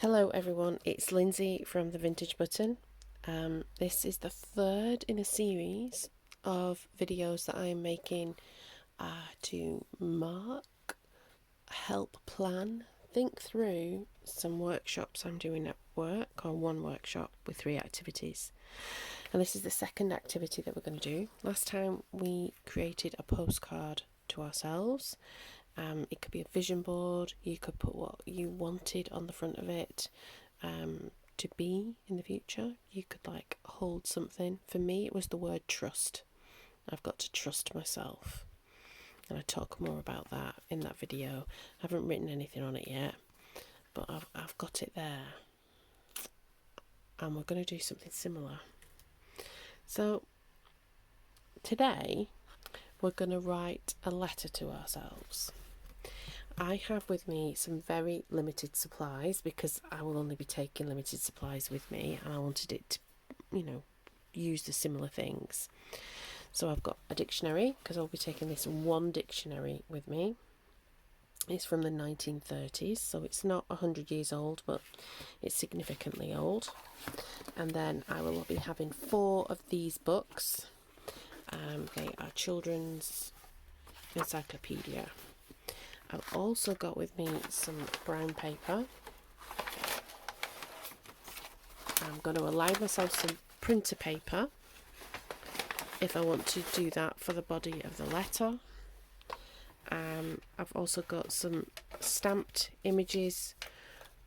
Hello everyone, it's Lindsay from the Vintage Button. This is the third in a series of videos that I am making to mark, help plan, think through some workshops I'm doing at work, or one workshop with 3 activities. And this is the second activity that we're going to do. Last time we created a postcard to ourselves. It could be a vision board. You could put what you wanted on the front of it to be in the future. You could hold something. For me, it was the word trust. I've got to trust myself, and I talk more about that in that video. I haven't written anything on it yet, but I've got it there, and we're going to do something similar. So today we're going to write a letter to ourselves. I have with me some very limited supplies because I will only be taking limited supplies with me, and I wanted it to, use the similar things. So I've got a dictionary because I'll be taking this one dictionary with me. It's from the 1930s, so it's not 100 years old, but it's significantly old. And then I will be having 4 of these books. They are children's encyclopedia. I've also got with me some brown paper. I'm going to allow myself some printer paper if I want to do that for the body of the letter. I've also got some stamped images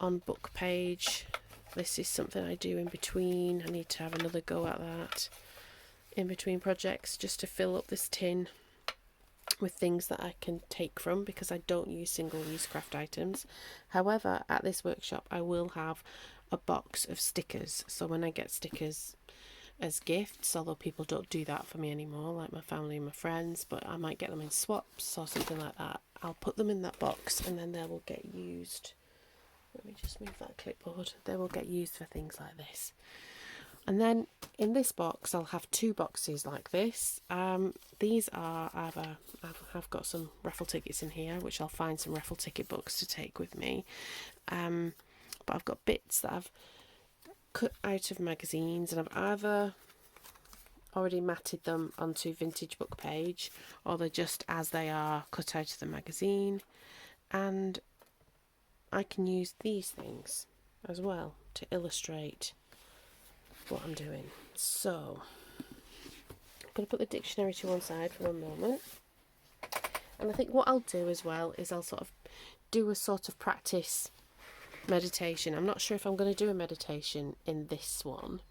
on book page. This is something I do in between. I need to have another go at that in between projects, just to fill up this tin with things that I can take from, because I don't use single-use craft items. However, at this workshop I will have a box of stickers, so when I get stickers as gifts, although people don't do that for me anymore, like my family and my friends, but I might get them in swaps or something like that, I'll put them in that box, and then they will get used. Let me just move that clipboard. They will get used for things like this. And then in this box I'll have 2 boxes like this. These are I've got some raffle tickets in here, which I'll find some raffle ticket books to take with me. But I've got bits that I've cut out of magazines, and I've either already matted them onto Vintage Book page, or they're just as they are cut out of the magazine. And I can use these things as well to illustrate what I'm doing. So I'm going to put the dictionary to one side for one moment, and I think what I'll do as well is I'll sort of do a sort of practice meditation. I'm not sure if I'm going to do a meditation in this one,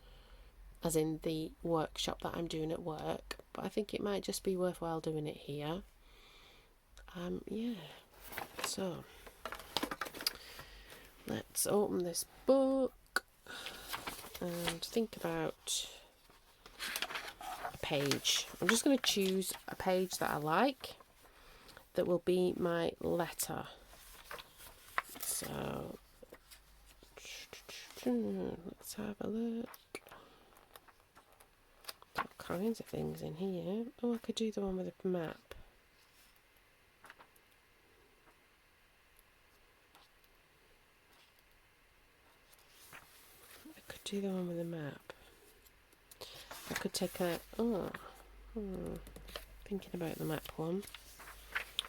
as in the workshop that I'm doing at work, but I think it might just be worthwhile doing it here. So let's open this book and think about a page. I'm just going to choose a page that I like that will be my letter. So let's have a look. All kinds of things in here. Oh, I could do the one with a map. Do the one with the map. I could take thinking about the map one.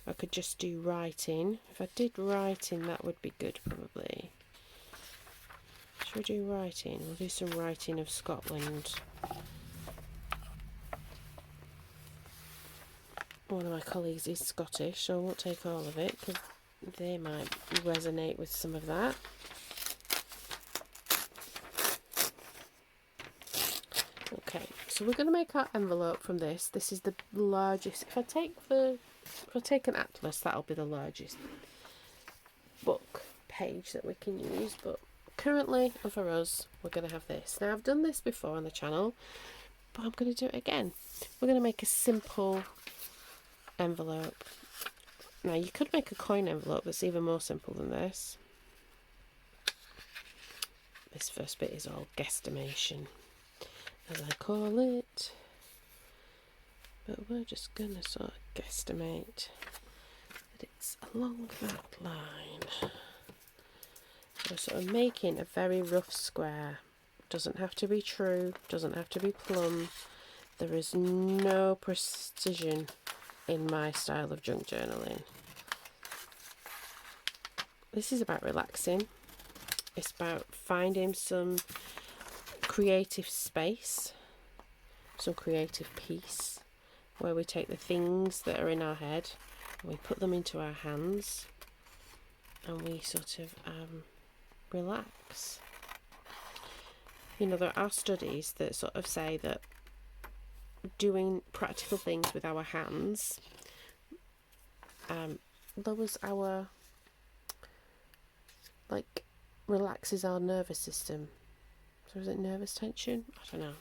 I could just do writing. If I did writing, that would be good probably. Should we do writing? We'll do some writing of Scotland. One of my colleagues is Scottish, so I won't take all of it because they might resonate with some of that. Okay, so we're going to make our envelope from this. This is the largest. If I take an atlas, that'll be the largest book page that we can use. But currently, and for us, we're going to have this. Now, I've done this before on the channel, but I'm going to do it again. We're going to make a simple envelope. Now, you could make a coin envelope that's even more simple than this. This first bit is all guesstimation, as I call it, but we're just gonna sort of guesstimate that it's along that line. We're sort of making a very rough square. Doesn't have to be true, doesn't have to be plumb. There is no precision in my style of junk journaling. This is about relaxing. It's about finding some creative space, some creative peace, where we take the things that are in our head and we put them into our hands and we sort of relax. You know, there are studies that sort of say that doing practical things with our hands lowers our, like, relaxes our nervous system. So is it nervous tension? I don't know.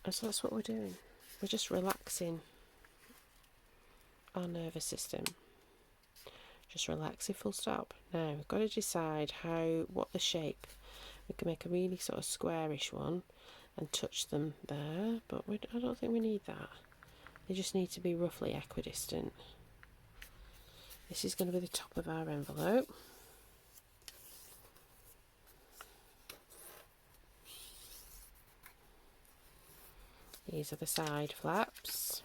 And so that's what we're doing. We're just relaxing our nervous system. Just relaxing, full stop. Now we've got to decide what the shape. We can make a really sort of squarish one and touch them there, but I don't think we need that. They just need to be roughly equidistant. This is going to be the top of our envelope. These are the side flaps.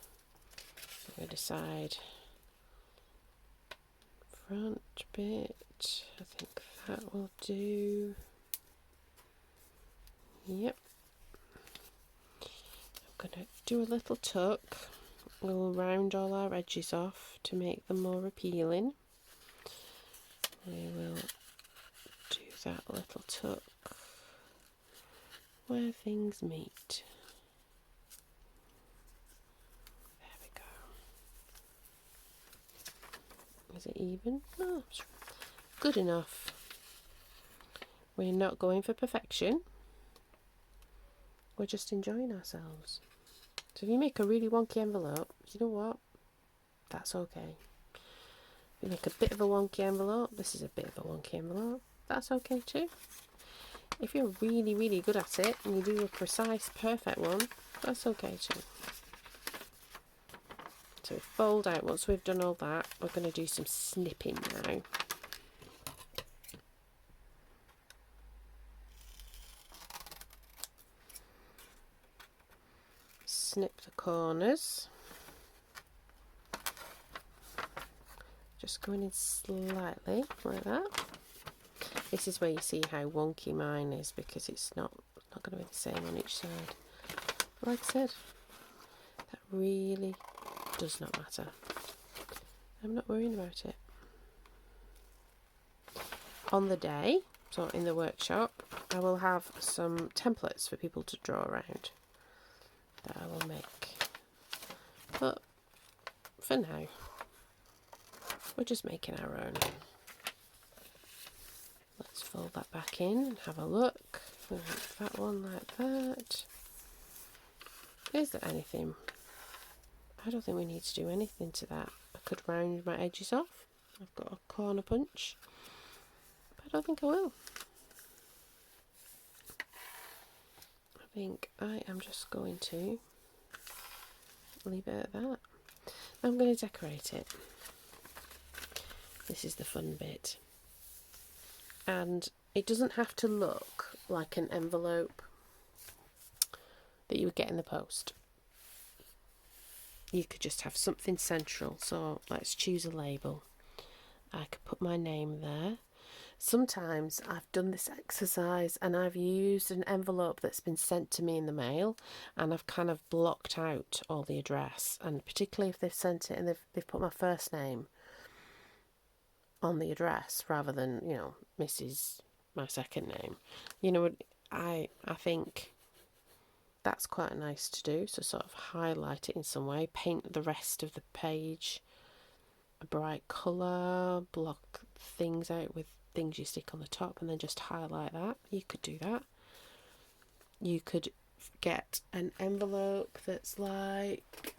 I'm going to decide front bit. I think that will do. Yep. I'm going to do a little tuck. We'll round all our edges off to make them more appealing. We will do that little tuck where things meet. There we go. Is it even? Oh, good enough. We're not going for perfection. We're just enjoying ourselves. So if you make a really wonky envelope, you know what? That's okay. If you make a bit of a wonky envelope, this is a bit of a wonky envelope, that's okay too. If you're really, really good at it and you do a precise, perfect one, that's okay too. So we fold out. Once we've done all that, we're going to do some snipping now. Snip the corners. Just going in slightly like that. This is where you see how wonky mine is, because it's not going to be the same on each side. Like I said, that really does not matter. I'm not worrying about it. On the day, so in the workshop, I will have some templates for people to draw around that I will make. But for now, we're just making our own. Let's fold that back in and have a look. We'll make that one like that. Is there anything? I don't think we need to do anything to that. I could round my edges off. I've got a corner punch, but I don't think I will. I think I am just going to leave it at that. I'm going to decorate it. This is the fun bit. And it doesn't have to look like an envelope that you would get in the post. You could just have something central. So let's choose a label. I could put my name there. Sometimes I've done this exercise and I've used an envelope that's been sent to me in the mail, and I've kind of blocked out all the address, and particularly if they've sent it and they've put my first name on the address rather than, you know, Mrs. my second name. You know, I think that's quite nice to do. So sort of highlight it in some way, paint the rest of the page a bright colour, block things out with things you stick on the top, and then just highlight that. You could do that. You could get an envelope that's like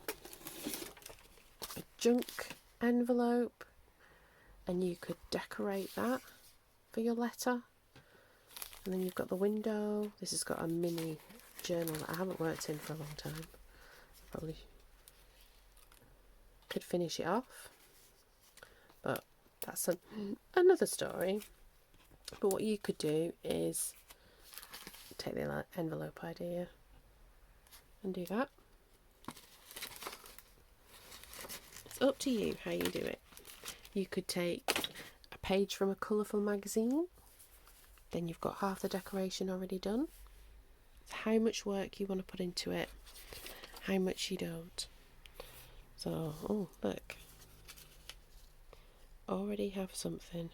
a junk envelope, and you could decorate that for your letter. And then you've got the window. This has got a mini journal that I haven't worked in for a long time. Probably could finish it off, but that's another story. But what you could do is take the envelope idea and do that. It's up to you how you do it. You could take a page from a colourful magazine, then you've got half the decoration already done. It's how much work you want to put into it, how much you don't. So, oh look, already have something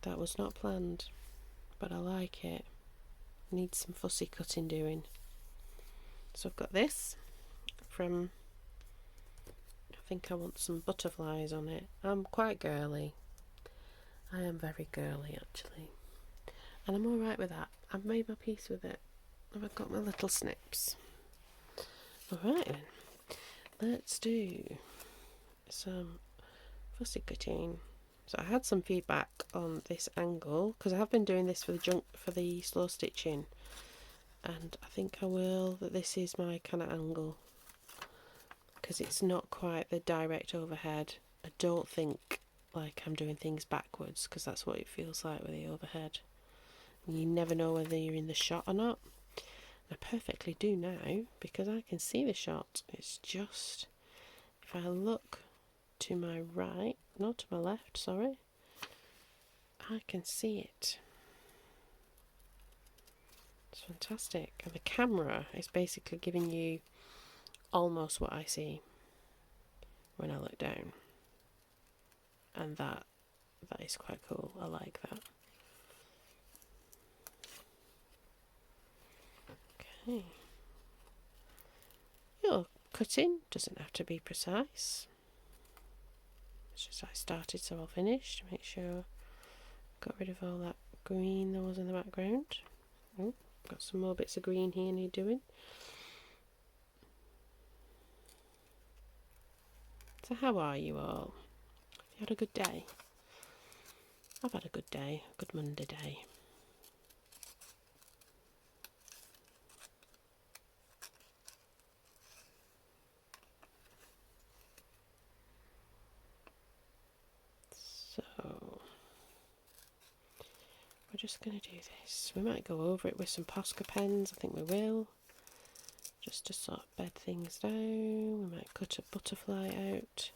that was not planned, but I like it. Needs some fussy cutting doing. So I've got this from, I think I want some butterflies on it. I'm quite girly. I am very girly actually. And I'm alright with that. I've made my peace with it. I've got my little snips. Alright then. Let's do some fussy cutting. So I had some feedback on this angle because I have been doing this for the slow stitching, and I think I will that this is my kind of angle because it's not quite the direct overhead. I don't think like I'm doing things backwards because that's what it feels like with the overhead. You never know whether you're in the shot or not. I perfectly do now because I can see the shot. It's just if I look to my right, not to my left, sorry, I can see it. It's fantastic. And the camera is basically giving you almost what I see when I look down. And that is quite cool. I like that. Okay. Your cutting doesn't have to be precise. It's just I started so I'll finish to make sure I got rid of all that green that was in the background. Oh, got some more bits of green here need doing. So how are you all? Have you had a good day? I've had a good day, a good Monday day. So we're just going to do this. We might go over it with some Posca pens, I think we will. Just to sort of bed things down. We might cut a butterfly out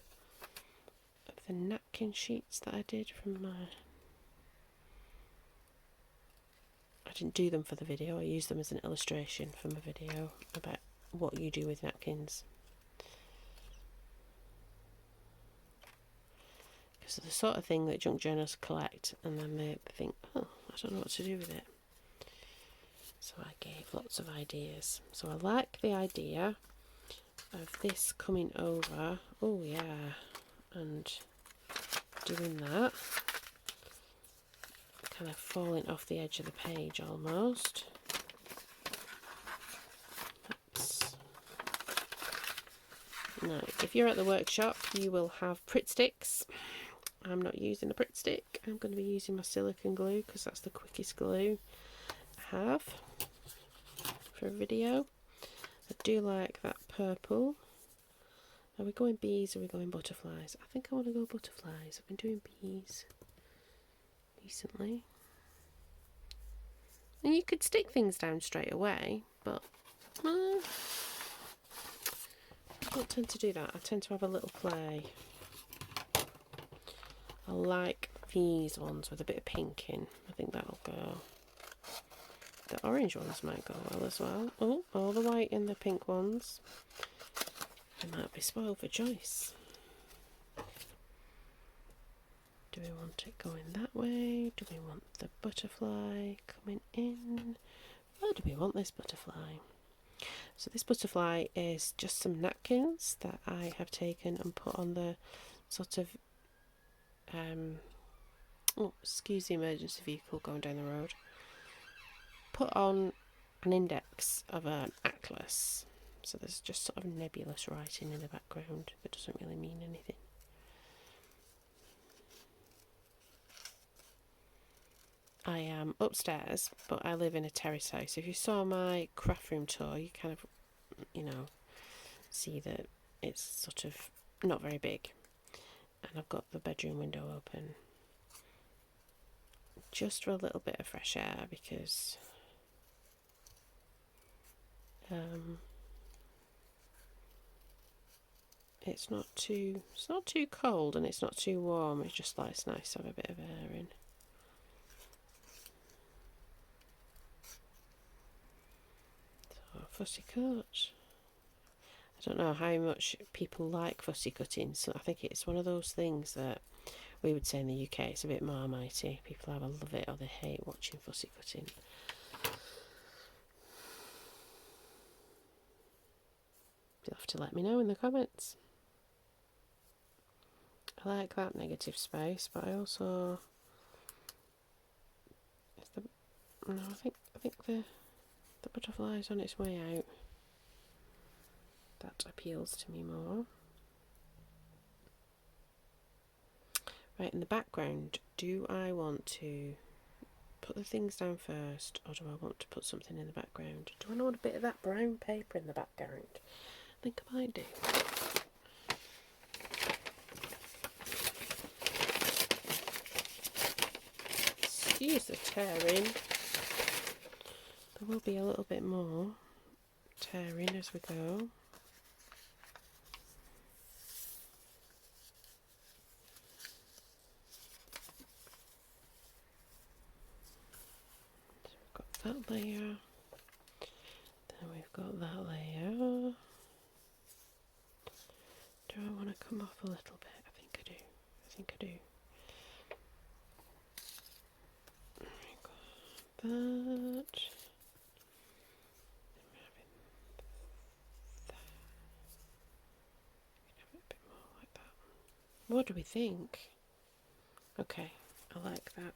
of the napkin sheets that I did from my... I didn't do them for the video, I used them as an illustration for my video about what you do with napkins. Because they're the sort of thing that junk journals collect and then they think, oh, I don't know what to do with it. So I gave lots of ideas. So I like the idea of this coming over, oh yeah, and doing that. Kind of falling off the edge of the page almost. Now, if you're at the workshop, you will have Pritt sticks. I'm not using a Pritt stick. I'm going to be using my silicone glue because that's the quickest glue I have for a video. I do like that purple. Are we going bees or are we going butterflies? I think I want to go butterflies. I've been doing bees recently. And you could stick things down straight away, but I don't tend to do that. I tend to have a little play. I like these ones with a bit of pink in. I think that'll go. The orange ones might go well as well. Oh, all the white and the pink ones. They might be spoiled for choice. Do we want it going that way? Do we want the butterfly coming in? Or do we want this butterfly? So this butterfly is just some napkins that I have taken and put on the sort of oh, excuse the emergency vehicle going down the road. Put on an index of an atlas. So there's just sort of nebulous writing in the background that doesn't really mean anything. I am upstairs, but I live in a terrace house. If you saw my craft room tour, you kind of, you know, see that it's sort of not very big. And and I've got the bedroom window open just for a little bit of fresh air, because it's not too cold and it's not too warm. It's just like it's nice to have a bit of air in. So fussy cut. I don't know how much people like fussy cutting, so I think it's one of those things that we would say in the UK it's a bit marmitey. People either love it or they hate watching fussy cutting. You'll have to let me know in the comments. I like that negative space, but I also I think the butterfly's on its way out. That appeals to me more. Right, in the background, do I want to put the things down first, or do I want to put something in the background? Do I want a bit of that brown paper in the background? I think I might do. Excuse the tearing. There will be a little bit more tearing as we go. That layer, then we've got that layer. Do I want to come off a little bit? I think I do. Got that. Have it a bit more like that. What do we think? Okay, I like that.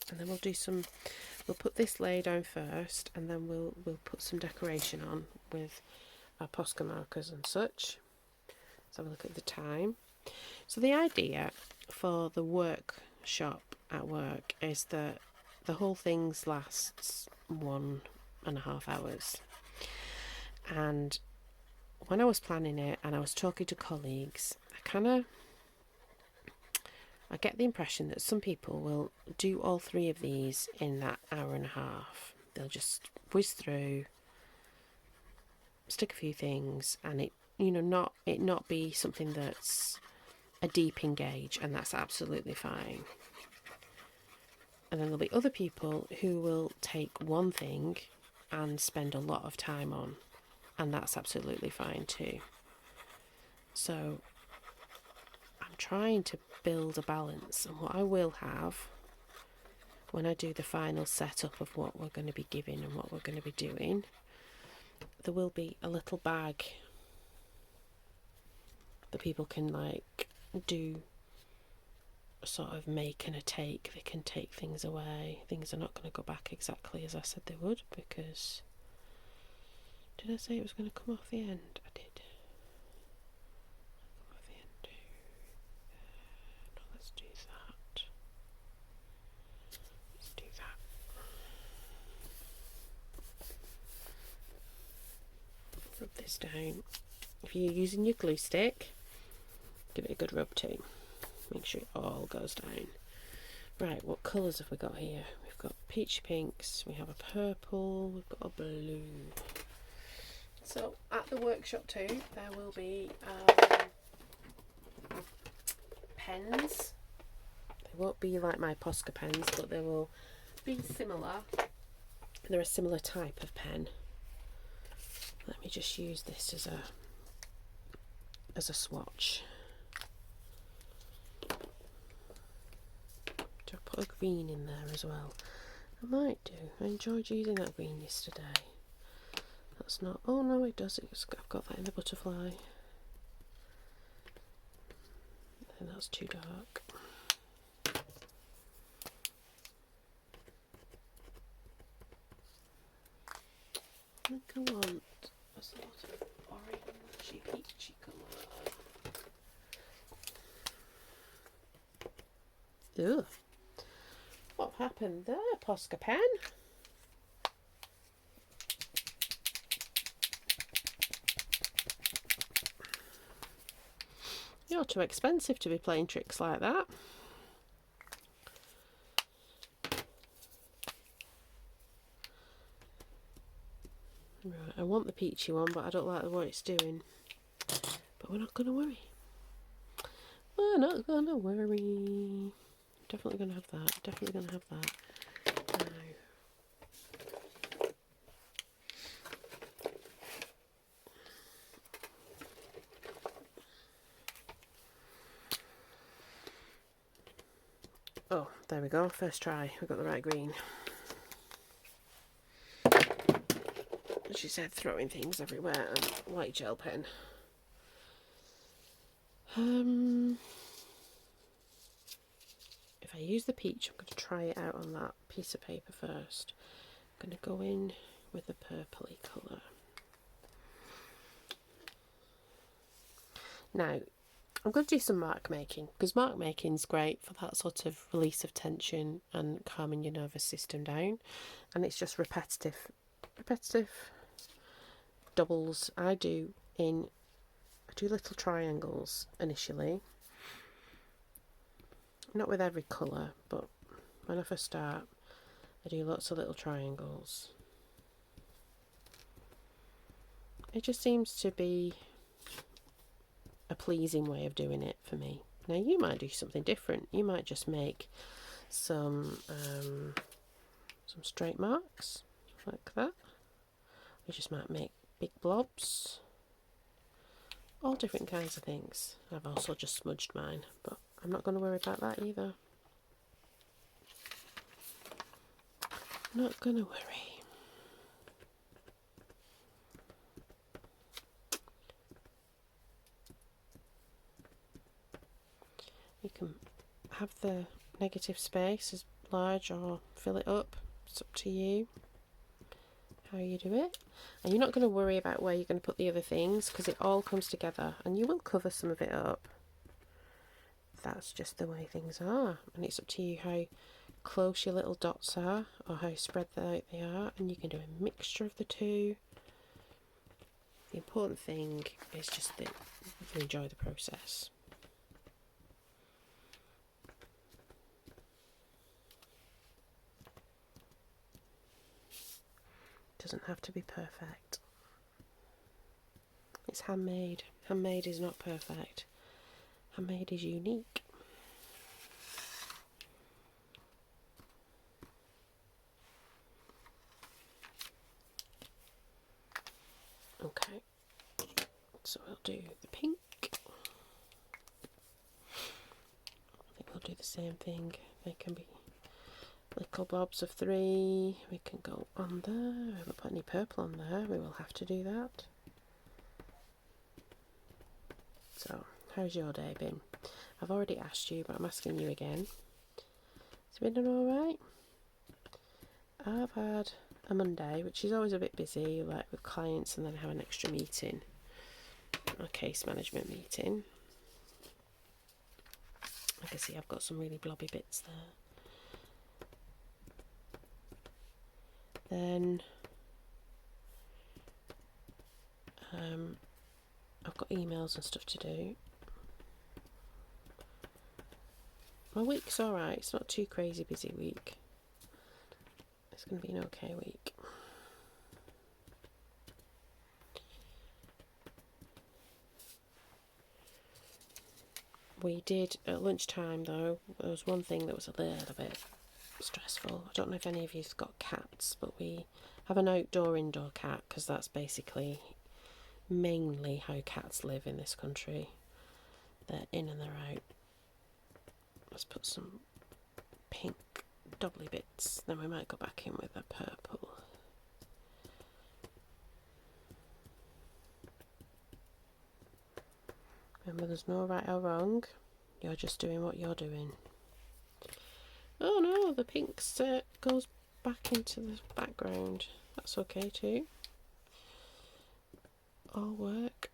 And then we'll do some. We'll put this layer down first, and then we'll put some decoration on with our Posca markers and such. Let's have a look at the time. So the idea for the workshop at work is that the whole thing lasts 1.5 hours. And when I was planning it and I was talking to colleagues, I get the impression that some people will do all 3 of these in that 1.5 hours. They'll just whiz through, stick a few things, and it not be something that's a deep engage, and that's absolutely fine. And then there'll be other people who will take one thing and spend a lot of time on, and that's absolutely fine too. So I'm trying to build a balance, and what I will have when I do the final setup of what we're going to be giving and what we're going to be doing, there will be a little bag that people can like do a sort of make and a take. They can take things away. Things are not going to go back exactly as I said they would, because did I say it was going to come off the end? I did. Come off the end too. No, let's do that. Let's do that. Rub this down. If you're using your glue stick, give it a good rub too. Make sure it all goes down. Right, what colours have we got here? We've got peachy pinks, we have a purple, we've got a blue. So at the workshop too, there will be pens. They won't be like my Posca pens, but they will be similar. They're a similar type of pen. Let me just use this as a swatch. Do I put a green in there as well? I might do. I enjoyed using that green yesterday. That's not... Oh no, it does. I've got that in the butterfly. And that's too dark. I think I want a sort of orangey peachy colour. Ugh. What happened there, Posca pen? You're too expensive to be playing tricks like that. Right, I want the peachy one, but I don't like what it's doing. But we're not going to worry. We're not going to worry. Definitely going to have that. Definitely going to have that. Oh, there we go. First try. We got the right green. She said throwing things everywhere and white gel pen. If I use the peach, I'm going to try it out on that piece of paper first. I'm going to go in with the purpley colour. Now, I'm going to do some mark making, because mark making is great for that sort of release of tension and calming your nervous system down. And it's just repetitive doubles. I do little triangles initially. Not with every colour, but when I first start, I do lots of little triangles. It just seems to be a pleasing way of doing it for me. Now you might do something different. You might just make some straight marks like that. You just might make big blobs. All different kinds of things. I've also just smudged mine, but I'm not going to worry about that either. Not going to worry. You can have the negative space as large or fill it up. It's up to you how you do it. And you're not going to worry about where you're going to put the other things, because it all comes together and you will cover some of it up. That's just the way things are, and it's up to you how close your little dots are or how spread out they are, and you can do a mixture of the two. The important thing is just that you enjoy the process. It doesn't have to be perfect. It's handmade. Handmade is not perfect. Handmade is unique. Okay, so we'll do the pink. I think we'll do the same thing. They can be little blobs of 3. We can go on there. We haven't put any purple on there. We will have to do that. So, how's your day been? I've already asked you, but I'm asking you again. Has it been alright? I've had a Monday, which is always a bit busy, like with clients, and then I have an extra meeting, a case management meeting. I can see I've got some really blobby bits there. Then I've got emails and stuff to do. My week's alright, it's not too crazy busy week. It's going to be an okay week. We did, at lunchtime though, there was one thing that was a little bit stressful. I don't know if any of you've got cats, but we have an outdoor-indoor cat, because that's basically mainly how cats live in this country. They're in and they're out. Let's put some pink doubly bits, then we might go back in with a purple. Remember, there's no right or wrong. You're just doing what you're doing. Oh no, the pink goes back into the background. That's okay too. All work.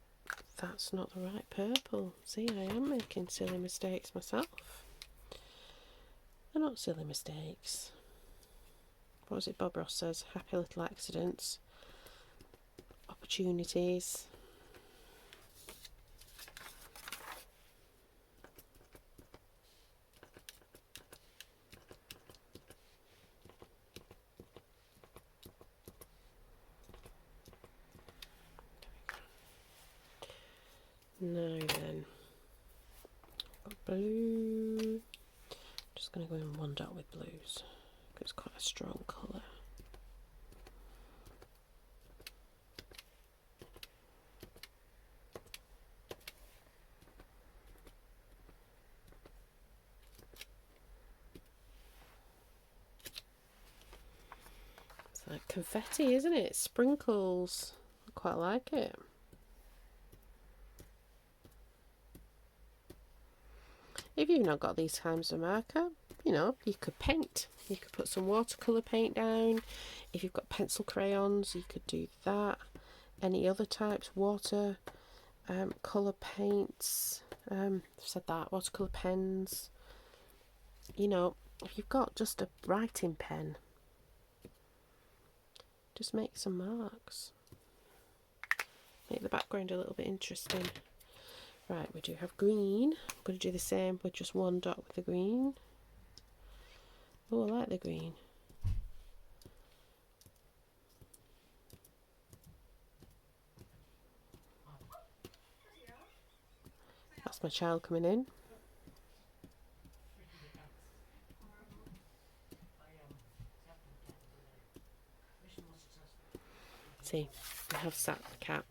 That's not the right purple. See, I am making silly mistakes myself. They're not silly mistakes. What was it Bob Ross says? Happy little accidents. Opportunities. Now then, got blue. Just going to go in one dot with blues because it's quite a strong colour. It's like confetti, isn't it? Sprinkles. I quite like it. If you've not got these kinds of marker, you know, you could paint. You could put some watercolour paint down. If you've got pencil crayons, you could do that. Any other types, water, colour paints, I've said that, watercolour pens. You know, if you've got just a writing pen, just make some marks. Make the background a little bit interesting. Right, we do have green. I'm going to do the same with just one dot with the green. Oh, I like the green. That's my child coming in. See, we have sat the cat.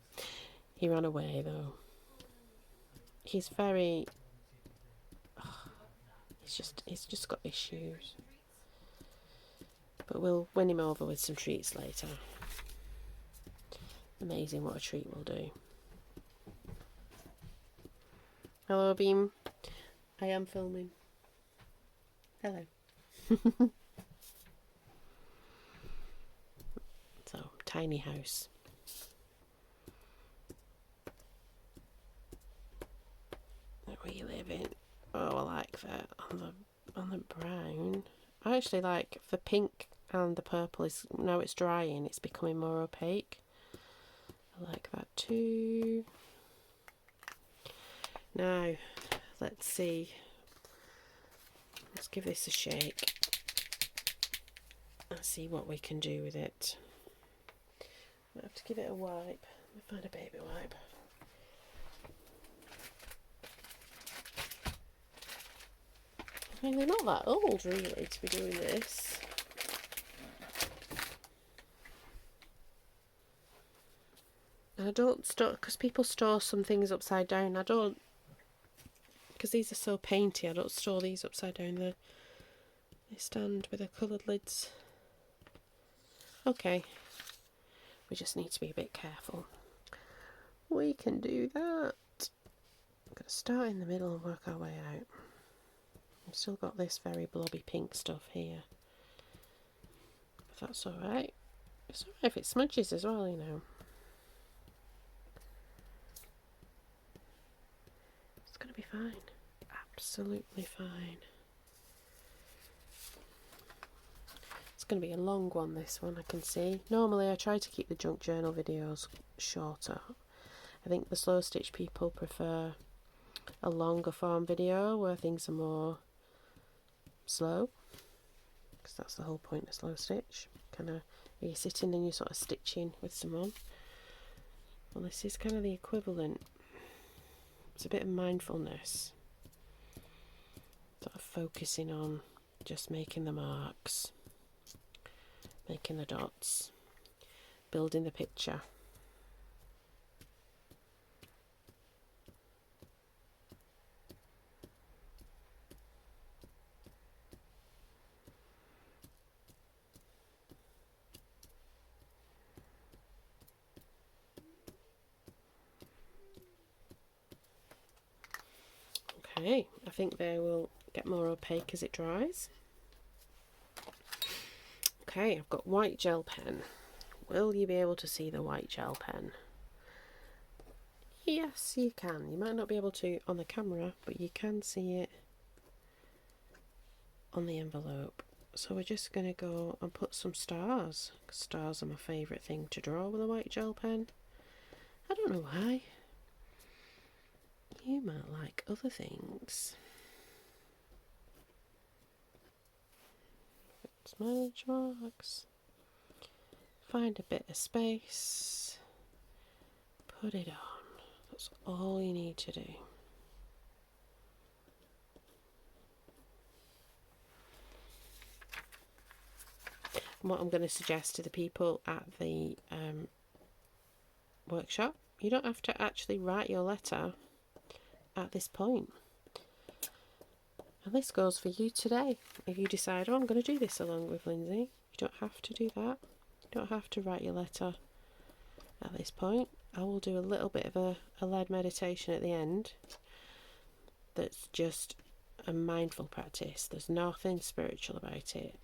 He ran away though. He's very... he's just got issues. But we'll win him over with some treats later. Amazing what a treat will do. Hello, Beam. I am filming. Hello. So, tiny house. Where we live in. Oh, I like that on the brown. I actually like the pink and the purple is now it's drying. It's becoming more opaque. I like that too. Now, let's see. Let's give this a shake. Let's see what we can do with it. I have to give it a wipe. Let me find a baby wipe. I mean, they're not that old really to be doing this. And I don't store, because people store some things upside down. I don't, because these are so painty, I don't store these upside down. They stand with the coloured lids. Okay, we just need to be a bit careful. We can do that. I'm going to start in the middle and work our way out. I've still got this very blobby pink stuff here. But that's alright. It's alright if it smudges as well, you know. It's going to be fine. Absolutely fine. It's going to be a long one, this one, I can see. Normally I try to keep the junk journal videos shorter. I think the slow stitch people prefer a longer form video where things are more slow, because that's the whole point of slow stitch. Kind of, you're sitting and you're sort of stitching with someone. Well, this is kind of the equivalent. It's a bit of mindfulness, sort of focusing on just making the marks, making the dots, building the picture. Okay, I think they will get more opaque as it dries. Okay, I've got white gel pen. Will you be able to see the white gel pen? Yes, you can. You might not be able to on the camera, but you can see it on the envelope. So we're just going to go and put some stars. Stars are my favourite thing to draw with a white gel pen. I don't know why. You might like other things. Smudge marks. Find a bit of space. Put it on. Put That's all you need to do. And what I'm going to suggest to the people at the workshop, you don't have to actually write your letter at this point. And this goes for you today. If you decide, oh, I'm going to do this along with Lindsay, you don't have to do that. You don't have to write your letter at this point. I will do a little bit of a led meditation at the end that's just a mindful practice. There's nothing spiritual about it.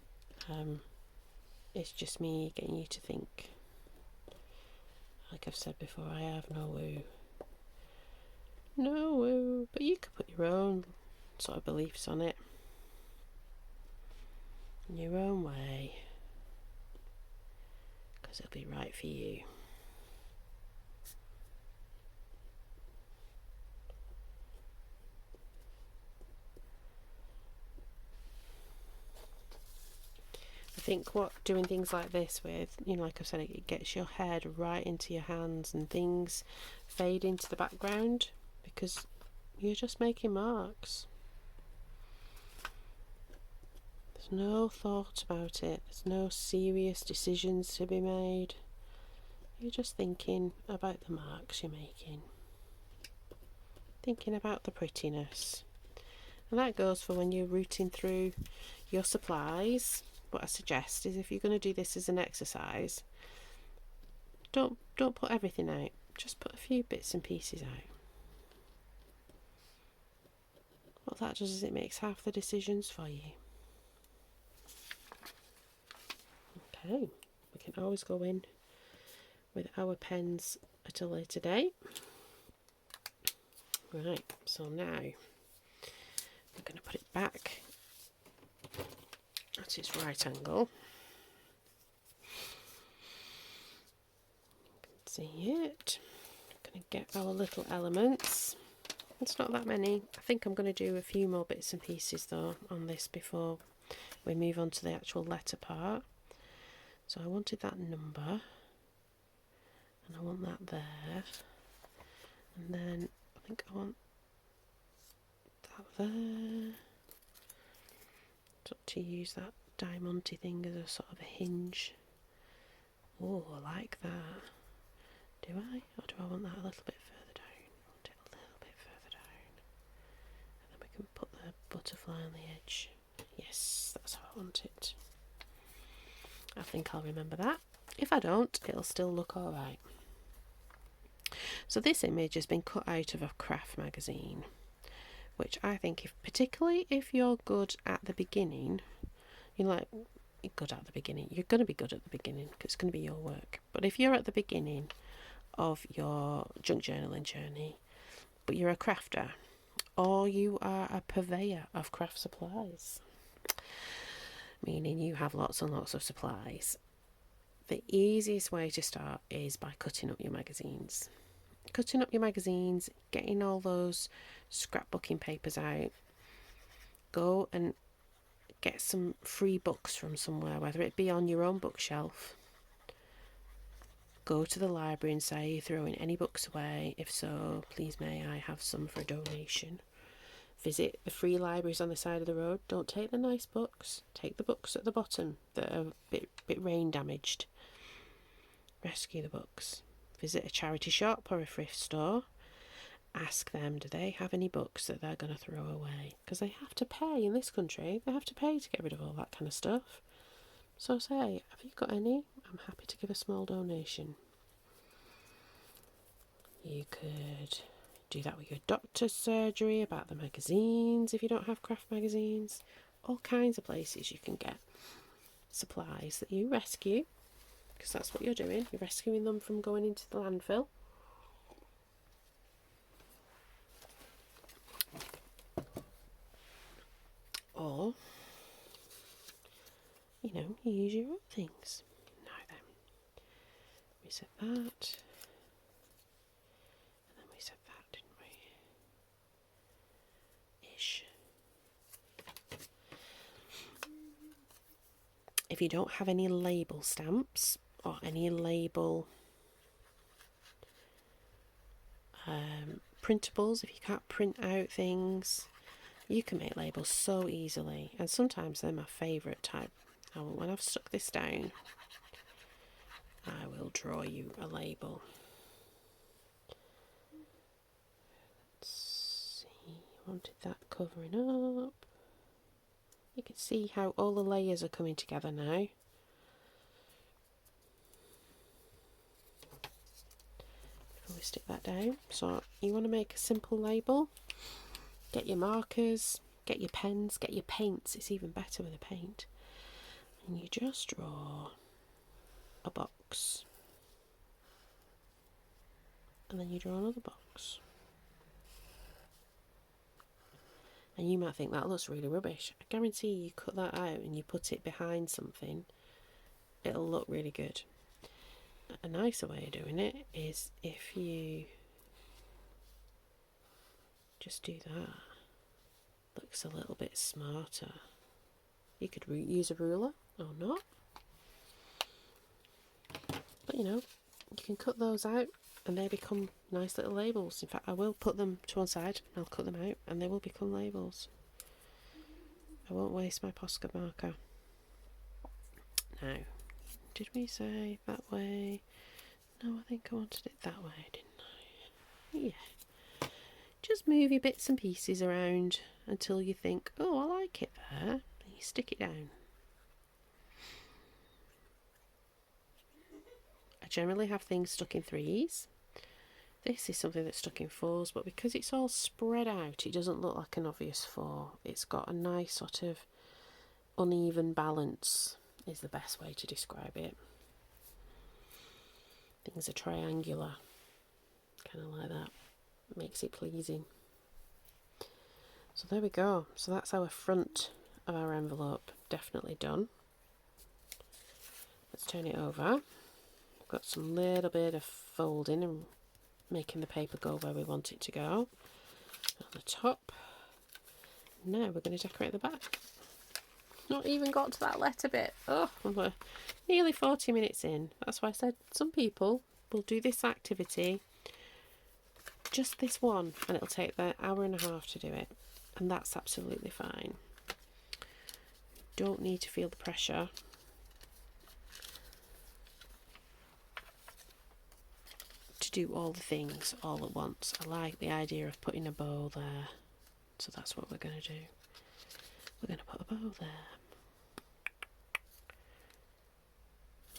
It's just me getting you to think. Like I've said before, I have no woo. No woo. But you could put your own sort of beliefs on it. In your own way. Because it'll be right for you. I think what doing things like this with, like I've said, it gets your head right into your hands and things fade into the background because you're just making marks. There's no thought about it. There's no serious decisions to be made. You're just thinking about the marks you're making. Thinking about the prettiness. And that goes for when you're rooting through your supplies. What I suggest is if you're going to do this as an exercise, don't put everything out. Just put a few bits and pieces out. What that does is it makes half the decisions for you. Okay, we can always go in with our pens at a later date. Right, so now I'm going to put it back at its right angle. You can see it. I'm going to get our little elements. It's not that many. I think I'm going to do a few more bits and pieces though on this before we move on to the actual letter part. So I wanted that number and I want that there, and then I think I want that there. To use that diamond-y thing as a sort of a hinge. Oh, I like that. Do I? Or do I want that a little bit further down? I want it a little bit further down. And then we can put the butterfly on the edge. Yes, that's how I want it. I think I'll remember that. If I don't, it'll still look alright. So this image has been cut out of a craft magazine, which I think, particularly if you're good at the beginning, you're good at the beginning. You're going to be good at the beginning because it's going to be your work. But if you're at the beginning of your junk journaling journey, but you're a crafter, or you are a purveyor of craft supplies, meaning you have lots and lots of supplies, the easiest way to start is by cutting up your magazines. Cutting up your magazines, getting all those scrapbooking papers out. Go and get some free books from somewhere, whether it be on your own bookshelf. Go to the library and say you're throwing any books away. If so, please may I have some for a donation. Visit the free libraries on the side of the road. Don't take the nice books. Take the books at the bottom that are a bit rain damaged. Rescue the books. Visit a charity shop or a thrift store. Ask them, do they have any books that they're going to throw away? Because they have to pay in this country. They have to pay to get rid of all that kind of stuff. So say, have you got any? I'm happy to give a small donation. You could do that with your doctor's surgery, about the magazines if you don't have craft magazines. All kinds of places you can get supplies that you rescue, because that's what you're doing. You're rescuing them from going into the landfill. Or, you use your own things. Now then, we said that, and then we said that, didn't we? Ish. If you don't have any label stamps or any label printables. If you can't print out things, you can make labels so easily, and sometimes they're my favourite type. Now, when I've stuck this down, I will draw you a label. Let's see, I wanted that covering up. You can see how all the layers are coming together now. Before we stick that down, so you want to make a simple label. Get your markers, get your pens, get your paints. It's even better with a paint. And you just draw a box. And then you draw another box. And you might think that looks really rubbish. I guarantee you cut that out and you put it behind something, it'll look really good. A nicer way of doing it is if you just do that. Looks a little bit smarter. You could use a ruler or not. But you know, you can cut those out and they become nice little labels. In fact, I will put them to one side, I'll cut them out and they will become labels. I won't waste my Posca marker. Now, did we say that way? No, I think I wanted it that way, didn't I? Yeah. Just move your bits and pieces around until you think, oh, I like it there. And you stick it down. I generally have things stuck in 3s. This is something that's stuck in 4s, but because it's all spread out, it doesn't look like an obvious 4. It's got a nice sort of uneven balance, is the best way to describe it. Things are triangular, kind of like that. Makes it pleasing. So there we go. So that's our front of our envelope definitely done. Let's turn it over. We've got some little bit of folding and making the paper go where we want it to go. On the top. Now we're going to decorate the back. Not even got to that letter bit. Oh, we're nearly 40 minutes in. That's why I said some people will do this activity, just this one, and it'll take them an hour and a half to do it. And that's absolutely fine. Don't need to feel the pressure. To do all the things all at once. I like the idea of putting a bow there. So that's what we're going to do. We're going to put a bow there.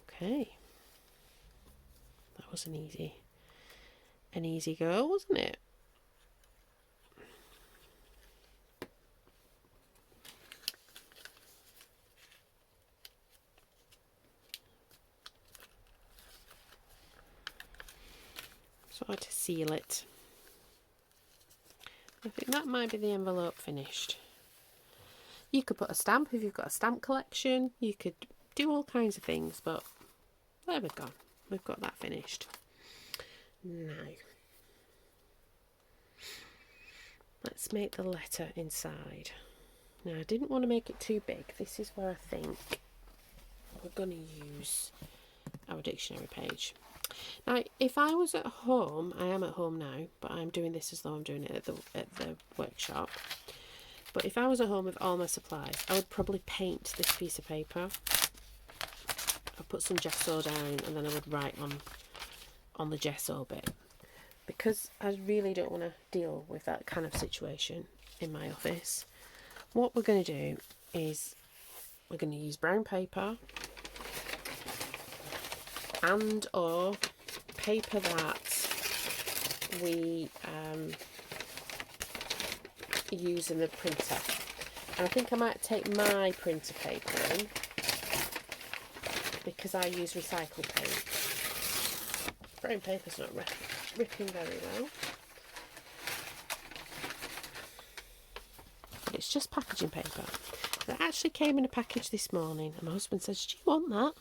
Okay. That was an easy go, wasn't it? So to seal it. I think that might be the envelope finished. You could put a stamp if you've got a stamp collection. You could do all kinds of things, but there we go. We've got that finished. Now, let's make the letter inside. Now, I didn't want to make it too big. This is where I think we're going to use our dictionary page. Now, if I was at home, I am at home now, but I'm doing this as though I'm doing it at the workshop. But if I was at home with all my supplies, I would probably paint this piece of paper. I'd put some gesso down and then I would write on the gesso bit. Because I really don't want to deal with that kind of situation in my office. What we're going to do is we're going to use brown paper and or paper that we use in the printer. And I think I might take my printer paper in because I use recycled paint. Brown paper's not ripping very well. But it's just packaging paper. It actually came in a package this morning and my husband says, "Do you want that?"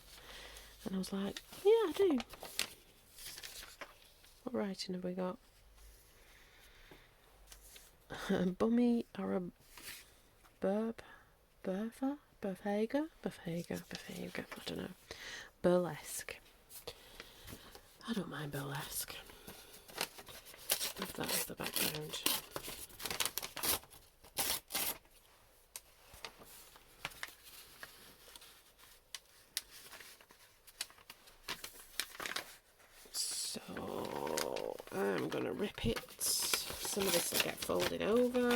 And I was like, "Yeah, I do." What writing have we got? A bummy or a Buffager, I don't know. Burlesque. I don't mind burlesque. of that as the background. So I'm going to rip it. Some of this will get folded over.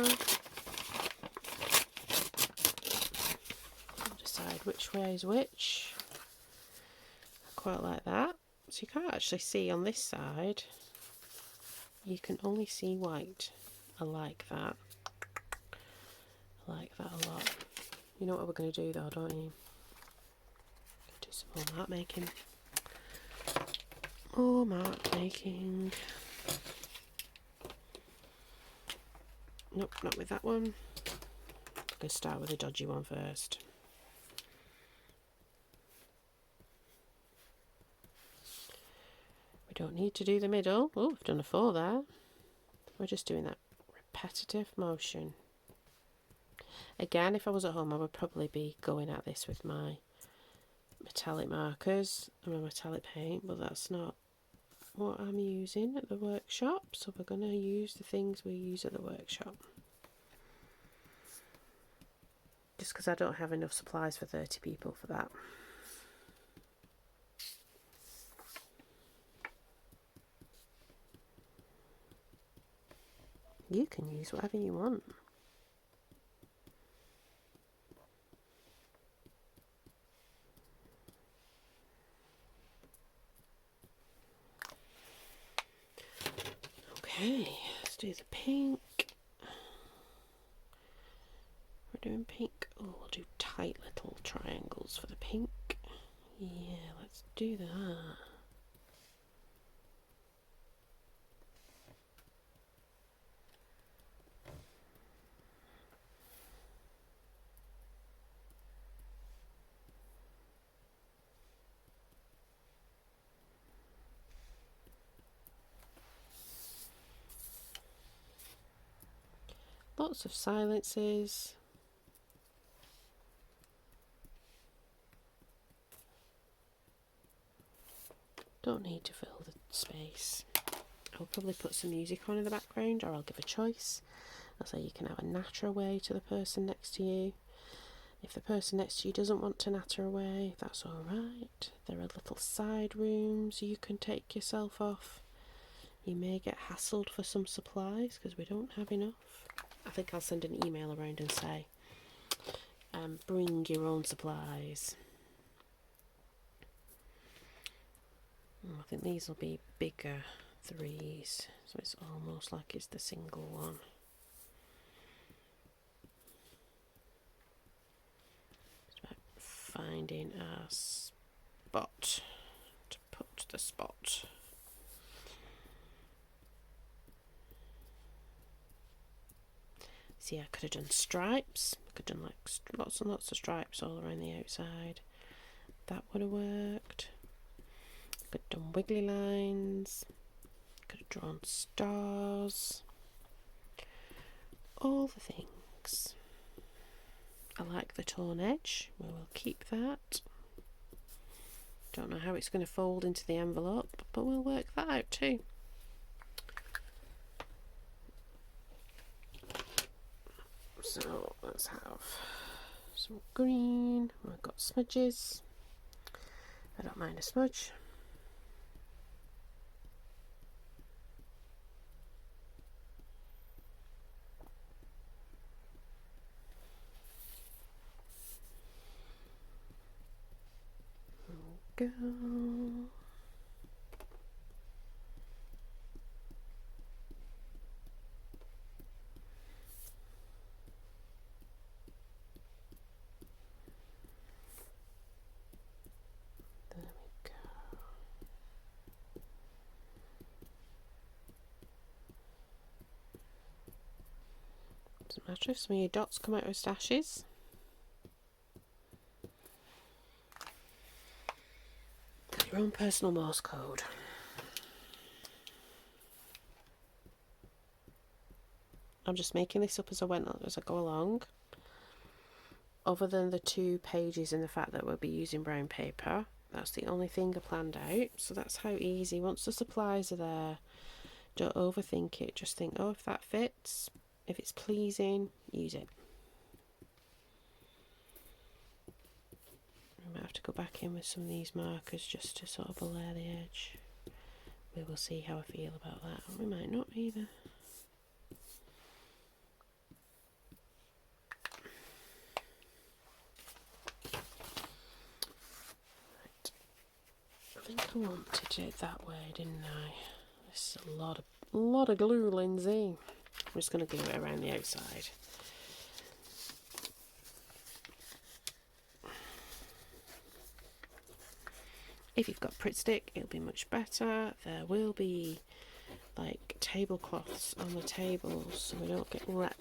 I'll decide which way is which. I quite like that. So you can't actually see on this side. You can only see white. I like that. I like that a lot. You know what we're going to do though, don't you? Do some more mark making. More mark making. Nope, not with that one. I'm going to start with a dodgy one first. We don't need to do the middle. Oh, we've done a 4 there. We're just doing that repetitive motion. Again, if I was at home, I would probably be going at this with my metallic markers and my metallic paint, but that's not what I'm using at the workshop, so we're going to use the things we use at the workshop. Just because I don't have enough supplies for 30 people for that. You can use whatever you want. Okay, let's do the pink. We're doing pink. Oh, we'll do tight little triangles for the pink. Yeah, let's do that. Lots of silences. Don't need to fill the space. I'll probably put some music on in the background, or I'll give a choice. I'll say you can have a natter away to the person next to you. If the person next to you doesn't want to natter away, that's alright. There are little side rooms you can take yourself off. You may get hassled for some supplies because we don't have enough. I think I'll send an email around and say, bring your own supplies. I think these will be bigger 3s, so it's almost like it's the single one. It's about finding a spot to put the spot. See, I could have done stripes. I could have done like lots and lots of stripes all around the outside. That would have worked. Could have done wiggly lines. Could have drawn stars. All the things. I like the torn edge. We will keep that. Don't know how it's going to fold into the envelope, but we'll work that out too. So let's have some green. I've got smudges. I don't mind a smudge. There we go. Doesn't matter if some of your dots come out with stashes. Your own personal Morse code. I'm just making this up as I go along. Other than the 2 pages and the fact that we'll be using brown paper, that's the only thing I planned out. So that's how easy, once the supplies are there, Don't overthink it, just think, oh, if that fits, if it's pleasing, use it. I might have to go back in with some of these markers just to sort of layer the edge. We will see how I feel about that. We might not either. Right. I think I wanted it that way, didn't I? This is a lot of glue, Lindsay. I'm just going to glue it around the outside. If you've got Pritt Stick, it'll be much better. There will be like tablecloths on the tables so we don't get wreck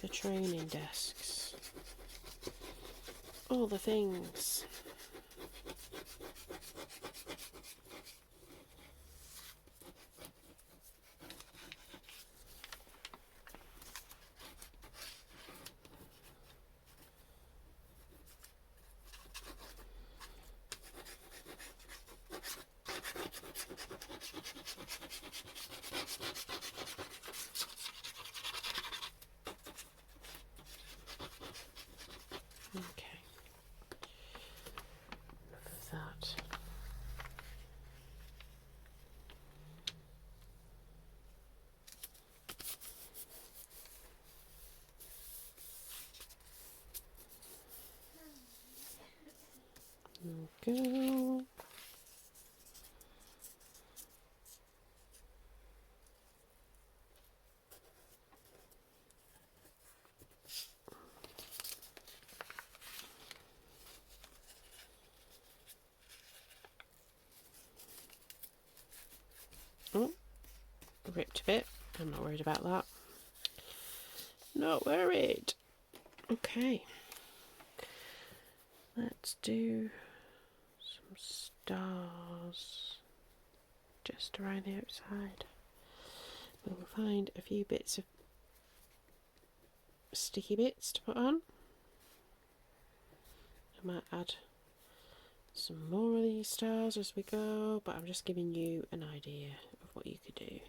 the training desks. All the things. Okay, enough of that. There we go. Oh, ripped a bit. I'm not worried about that. Not worried. Okay. Let's do some stars just around the outside. We'll find a few bits of sticky bits to put on. I might add some more of these stars as we go, but I'm just giving you an idea of what you could do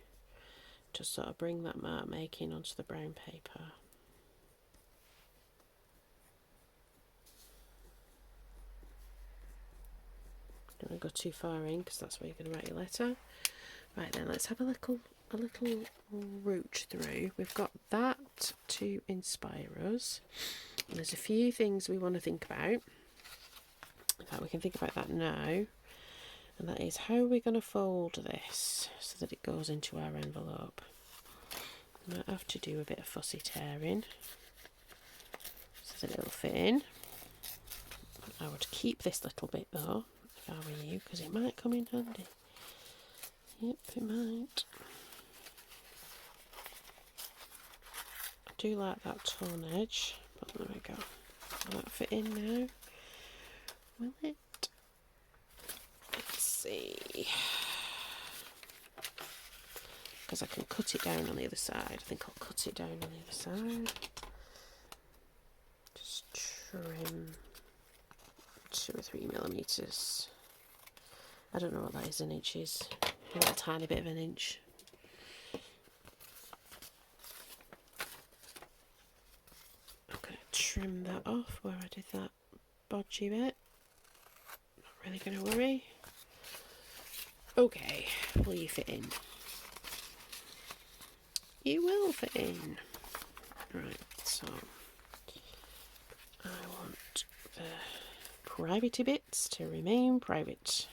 to sort of bring that mark making onto the brown paper. Don't want to go too far in because that's where you're going to write your letter. Right then, let's have a little route through. We've got that to inspire us. And there's a few things we want to think about. In fact, we can think about that now. And that is, how are we going to fold this so that it goes into our envelope? I might have to do a bit of fussy tearing so that it'll fit in. I would keep this little bit though, if I were you, because it might come in handy. Yep, it might. I do like that torn edge, but there we go. Will that fit in now? Will it? Let's see. Because I can cut it down on the other side. I think I'll cut it down on the other side. Just trim 2 or 3 millimeters. I don't know what that is in inches. A little tiny bit of an inch. I'm going to trim that off where I did that bodgy bit. Not really going to worry. Okay, will you fit in? You will fit in. Right, so I want the private bits to remain private.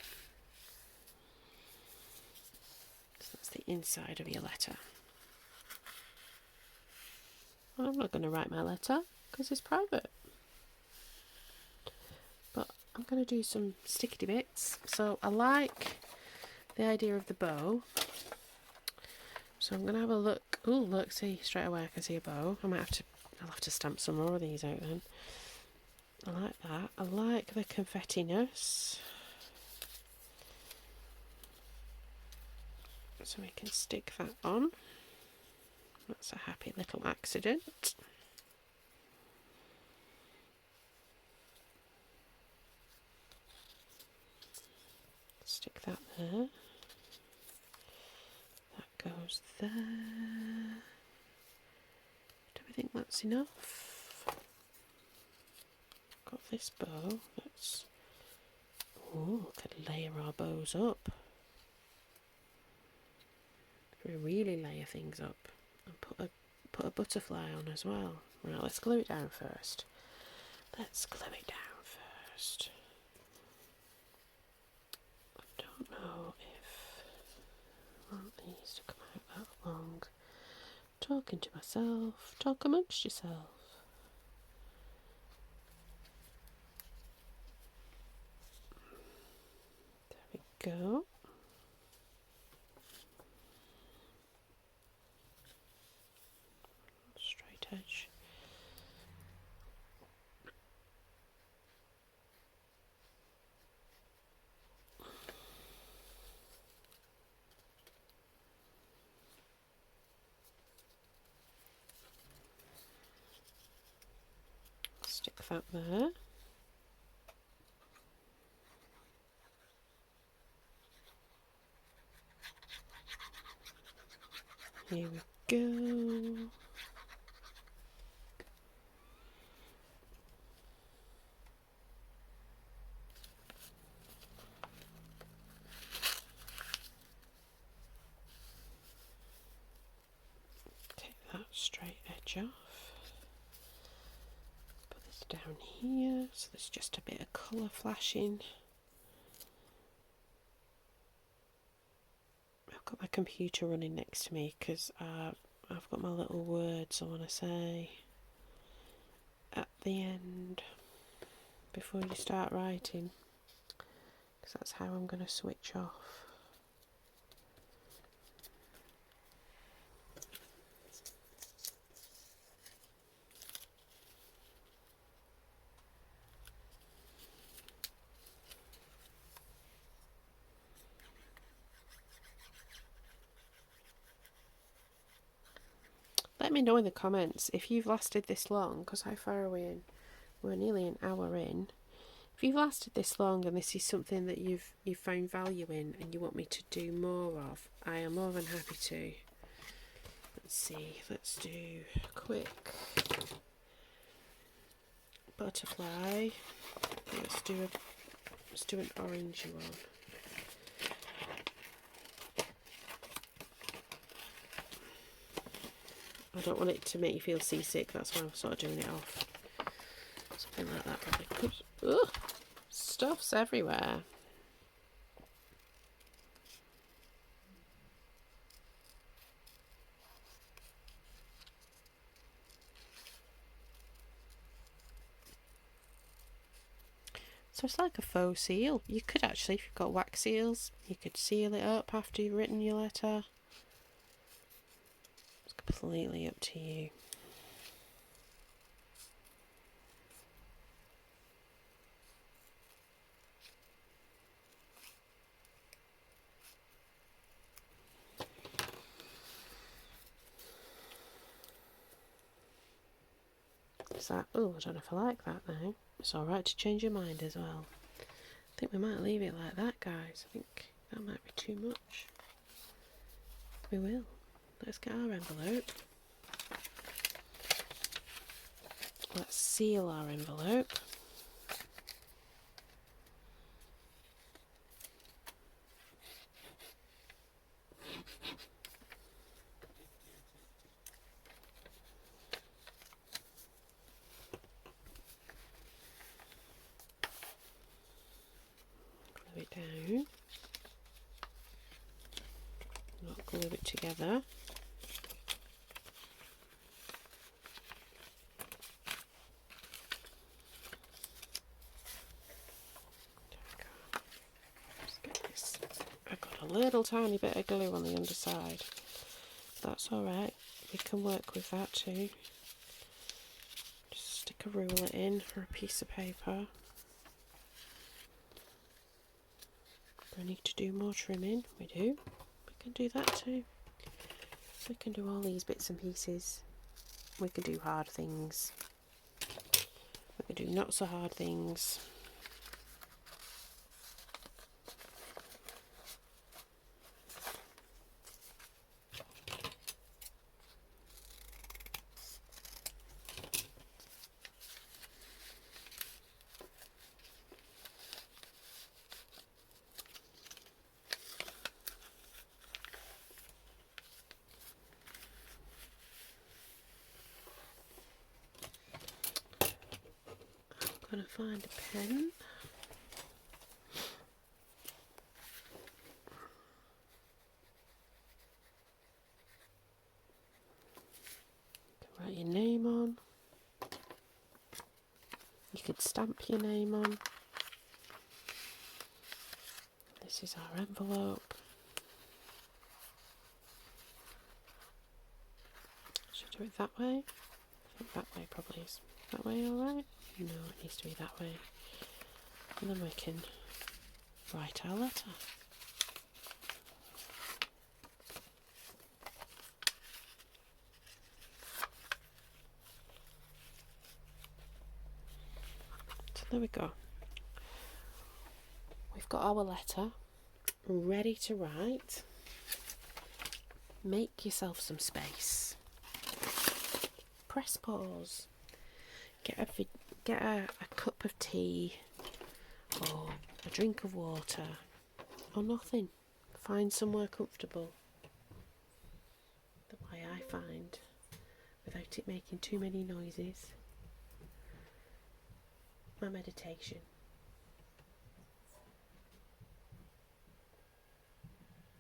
So that's the inside of your letter. Well, I'm not going to write my letter because it's private. But I'm going to do some sticky bits. So I like the idea of the bow. So I'm going to have a look. Oh, look, see, straight away I can see a bow. I'll have to stamp some more of these out then. I like that. I like the confetti-ness. So we can stick that on. That's a happy little accident. Stick that there. goes there. Do we think that's enough? Got this bow. That's... oh, could layer our bows up. We really layer things up and put a butterfly on as well. Right, let's glue it down first. Let's glue it down first. I don't know if I want these to come out that long. Talking to myself. Talk amongst yourself. There we go. Straight edge. Stick that there. Here we go. Take that straight edge off. Put this down here so there's just a bit of colour flashing. I've got my computer running next to me because I've got my little words I want to say at the end before you start writing, because that's how I'm going to switch off. Let me know in the comments if you've lasted this long, because how far are we in? We're nearly an hour in. If you've lasted this long and this is something that you've found value in and you want me to do more of, I am more than happy to. Let's see, let's do a quick butterfly. Let's do an orangey one. I don't want it to make you feel seasick, that's why I'm sort of doing it off. Something like that probably could. Ugh, stuff's everywhere. So it's like a faux seal. You could actually, if you've got wax seals, you could seal it up after you've written your letter. It's completely up to you. Is that, oh, I don't know if I like that now. It's alright to change your mind as well. I think we might leave it like that, guys. I think that might be too much. We will. Let's get our envelope. Let's seal our envelope. Glue it down. Not glue it together. A little tiny bit of glue on the underside. That's alright, we can work with that too. Just stick a ruler in or a piece of paper. We need to do more trimming, we do. We can do that too. We can do all these bits and pieces. We can do hard things. We can do not so hard things. Gonna find a pen. Write your name on. You could stamp your name on. This is our envelope. Should I do it that way? I think that way probably is. That way alright? No, it needs to be that way. And then we can write our letter. So there we go. We've got our letter ready to write. Make yourself some space. Press pause. Get a cup of tea or a drink of water or nothing. Find somewhere comfortable. The way I find, without it making too many noises. My meditation.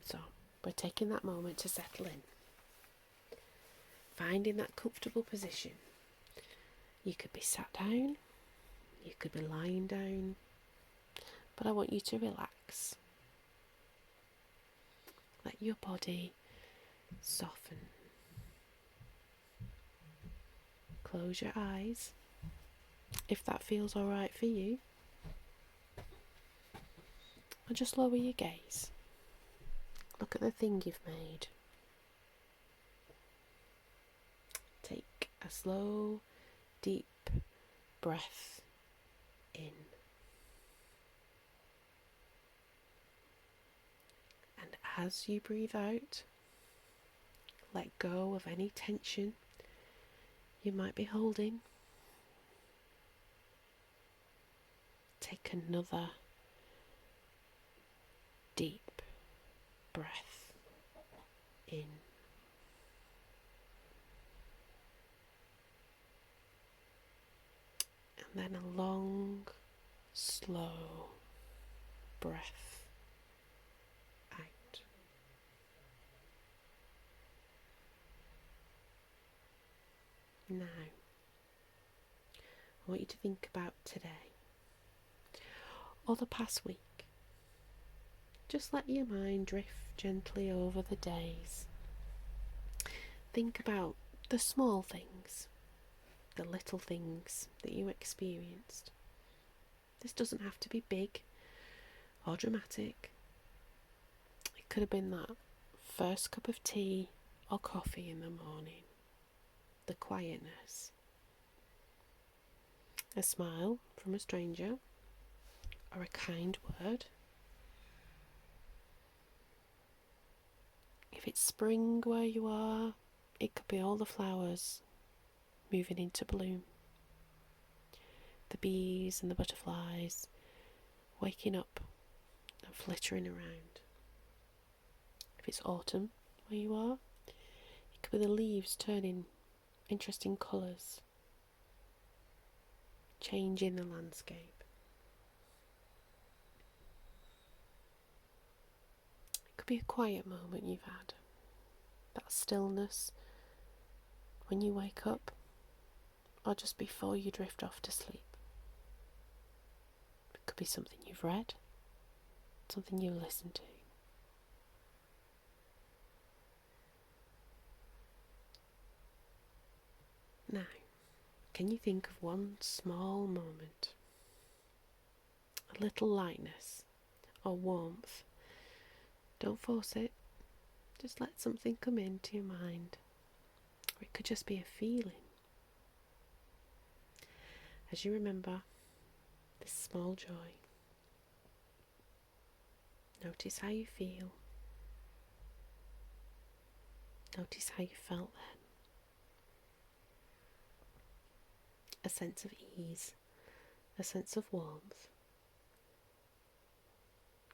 So, we're taking that moment to settle in. Finding that comfortable position. You could be sat down, you could be lying down, but I want you to relax. Let your body soften. Close your eyes, if that feels alright for you. Or just lower your gaze. Look at the thing you've made. Take a slow, deep breath in. And as you breathe out, let go of any tension you might be holding. Take another deep breath in. And then a long, slow breath out. Now, I want you to think about today or the past week. Just let your mind drift gently over the days. Think about the small things, the little things that you experienced. This doesn't have to be big or dramatic. It could have been that first cup of tea or coffee in the morning, the quietness, a smile from a stranger, or a kind word. If it's spring where you are, it could be all the flowers moving into bloom. The bees and the butterflies waking up and flittering around. If it's autumn where you are, it could be the leaves turning interesting colours, changing the landscape. It could be a quiet moment you've had, that stillness when you wake up or just before you drift off to sleep. It could be something you've read, something you listened to. Now, can you think of one small moment, a little lightness or warmth? Don't force it, just let something come into your mind, or it could just be a feeling. As you remember this small joy, notice how you feel, notice how you felt then. A sense of ease, a sense of warmth.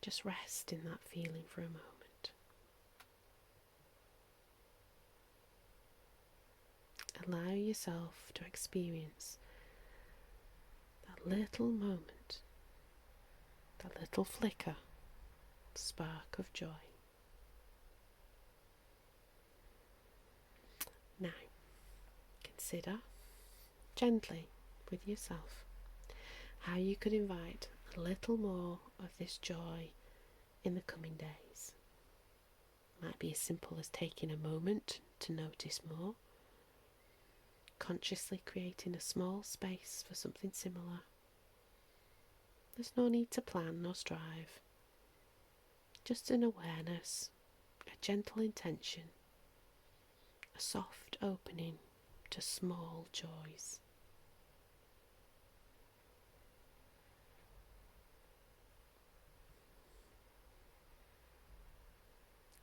Just rest in that feeling for a moment. Allow yourself to experience that little moment, that little flicker, spark of joy. Now, consider gently with yourself how you could invite a little more of this joy in the coming days. Might be as simple as taking a moment to notice more, consciously creating a small space for something similar. There's no need to plan nor strive, just an awareness, a gentle intention, a soft opening to small joys.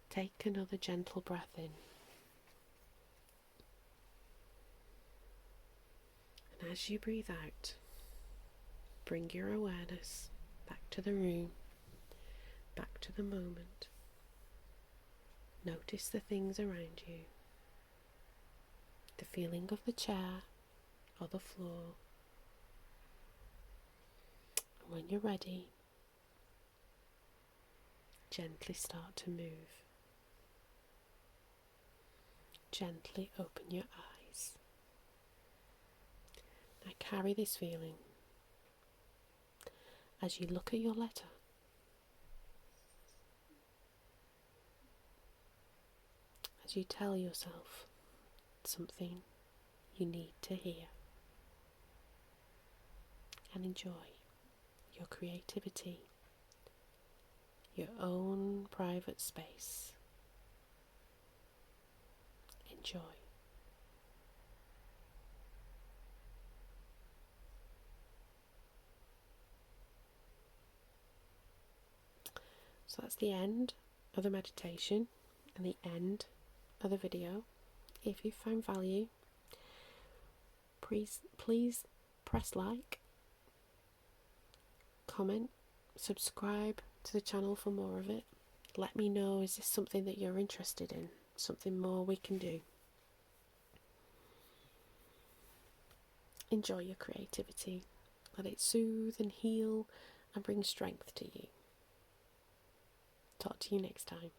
Take another gentle breath in, and as you breathe out, bring your awareness back to the room, back to the moment. Notice the things around you, the feeling of the chair or the floor. And when you're ready, gently start to move. Gently open your eyes. Now carry this feeling as you look at your letter. As you tell yourself something you need to hear. And enjoy your creativity, your own private space. Enjoy. So that's the end of the meditation and the end of the video. If you found value, please press like, comment, subscribe to the channel for more of it. Let me know, is this something that you're interested in? Something more we can do? Enjoy your creativity. Let it soothe and heal and bring strength to you. Talk to you next time.